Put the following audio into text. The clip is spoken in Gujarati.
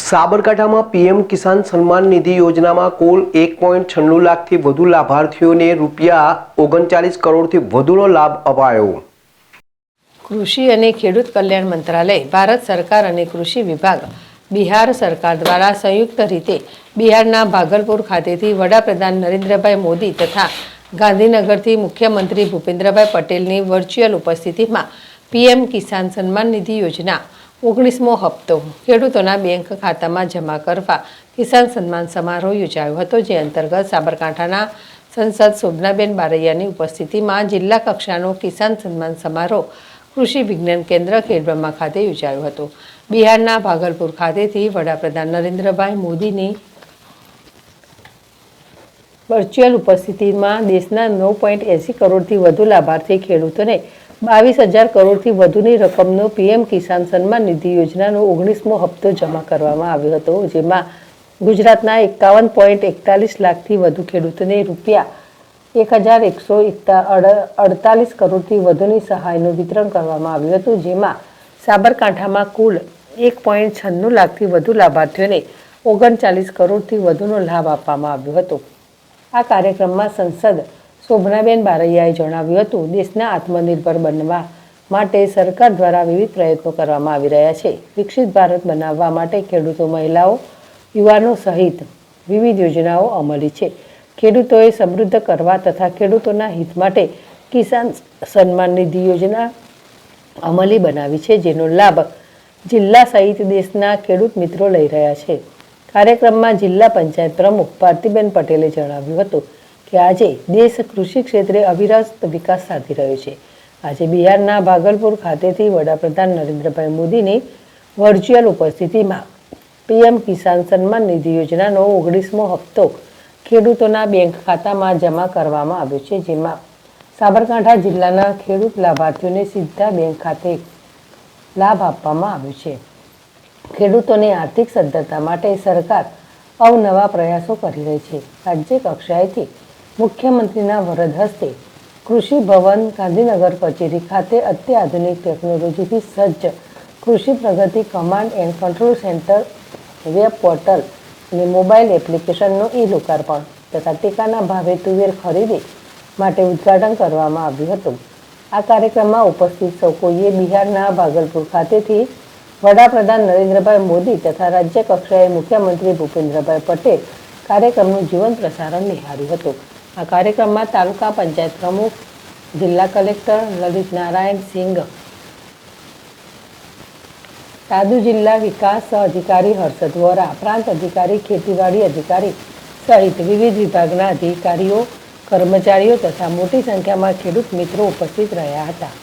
સાબરકાંઠામાં પીએમ કિસાન સન્માન નિધિ યોજનામાં કુલ 1.96 લાખથી વધુ લાભાર્થીઓને ₹39 કરોડથી વધુનો લાભ અપાયો। કૃષિ અને ખેડૂત કલ્યાણ મંત્રાલય, ભારત સરકાર અને કૃષિ વિભાગ, બિહાર સરકાર દ્વારા સંયુક્ત રીતે બિહારના ભાગલપુર ખાતેથી વડાપ્રધાન નરેન્દ્રભાઈ મોદી તથા ગાંધીનગરથી મુખ્યમંત્રી ભૂપેન્દ્રભાઈ પટેલની વર્ચ્યુઅલ ઉપસ્થિતિમાં પીએમ કિસાન સન્માન નિધિ યોજના 19મો હપ્તો ખેડૂતોના બેંક ખાતામાં જમા કરવા કિસાન સન્માન સમારોહ યોજાયો હતો, જે અંતર્ગત સાબરકાંઠાના સંસદ શોભનાબેન બારૈયાની ઉપસ્થિતિમાં જિલ્લા કક્ષાનો કિસાન સન્માન સમારોહ કૃષિ વિજ્ઞાન કેન્દ્ર ખેડબ્રહ્મા ખાતે યોજાયો હતો। બિહારના ભાગલપુર ખાતેથી વડાપ્રધાન નરેન્દ્રભાઈ મોદીની વર્ચ્યુઅલ ઉપસ્થિતિમાં દેશના 9.80 કરોડથી વધુ લાભાર્થી ખેડૂતોને 22,000 કરોડથી વધુની રકમનો પીએમ કિસાન સન્માન નિધિ યોજનાનો 19મો હપ્તો જમા કરવામાં આવ્યો હતો, જેમાં ગુજરાતના 51.41 લાખથી વધુ ખેડૂતોને ₹1,148 કરોડથી વધુની સહાયનું વિતરણ કરવામાં આવ્યું હતું, જેમાં સાબરકાંઠામાં કુલ 1.96 લાખથી વધુ લાભાર્થીઓને 39 કરોડથી વધુનો લાભ આપવામાં આવ્યો હતો। આ કાર્યક્રમમાં સંસદ શોભનાબેન બારૈયાએ જણાવ્યું હતું, દેશના આત્મનિર્ભર બનવા માટે સરકાર દ્વારા વિવિધ પ્રયત્નો કરવામાં આવી રહ્યા છે। વિકસિત ભારત બનાવવા માટે ખેડૂતો, મહિલાઓ, યુવાનો સહિત વિવિધ યોજનાઓ અમલી છે। ખેડૂતોએ સમૃદ્ધ કરવા તથા ખેડૂતોના હિત માટે કિસાન સન્માન નિધિ યોજના અમલી બનાવી છે, જેનો લાભ જિલ્લા સહિત દેશના ખેડૂત મિત્રો લઈ રહ્યા છે। કાર્યક્રમમાં જિલ્લા પંચાયત પ્રમુખ ભારતીબેન પટેલે જણાવ્યું હતું કે આજે દેશ કૃષિ ક્ષેત્રે અવિરત વિકાસ સાધી રહ્યો છે। આજે બિહારના ભાગલપુર ખાતેથી વડાપ્રધાન નરેન્દ્રભાઈ મોદીની વર્ચ્યુઅલ ઉપસ્થિતિમાં પીએમ કિસાન સન્માન નિધિ યોજનાનો 19મો હપ્તો ખેડૂતોના બેંક ખાતામાં જમા કરવામાં આવ્યો છે, જેમાં સાબરકાંઠા જિલ્લાના ખેડૂત લાભાર્થીઓને સીધા બેંક ખાતે લાભ આપવામાં આવ્યો છે। ખેડૂતોની આર્થિક સદ્ધરતા માટે સરકાર અવનવા પ્રયાસો કરી રહી છે। રાજ્ય કક્ષાએથી મુખ્યમંત્રીના વરદ હસ્તે કૃષિ ભવન ગાંધીનગર કચેરી ખાતે અત્યાધુનિક ટેકનોલોજીથી સજ્જ Krushi Pragati command and control centre, web portal અને મોબાઈલ એપ્લિકેશનનું લોકાર્પણ તથા ટેકાના ભાવે તુવેર ખરીદી માટે ઉદ્ઘાટન કરવામાં આવ્યું હતું। આ કાર્યક્રમમાં ઉપસ્થિત સૌ કોઈએ બિહારના ભાગલપુર ખાતેથી વડાપ્રધાન નરેન્દ્રભાઈ મોદી તથા રાજ્ય કક્ષાએ મુખ્યમંત્રી ભૂપેન્દ્રભાઈ પટેલ કાર્યક્રમનું જીવંત પ્રસારણ નિહાળ્યું હતું। આ કાર્યક્રમમાં તાલુકા પંચાયત પ્રમુખ, જિલ્લા કલેક્ટર લલિત નારાયણ સિંઘ, સાદુ જિલ્લા વિકાસ અધિકારી હર્ષદ વોરા, પ્રાંત અધિકારી, ખેતીવાડી અધિકારી સહિત વિવિધ વિભાગના અધિકારીઓ, કર્મચારીઓ તથા મોટી સંખ્યામાં ખેડૂત મિત્રો ઉપસ્થિત રહ્યા હતા।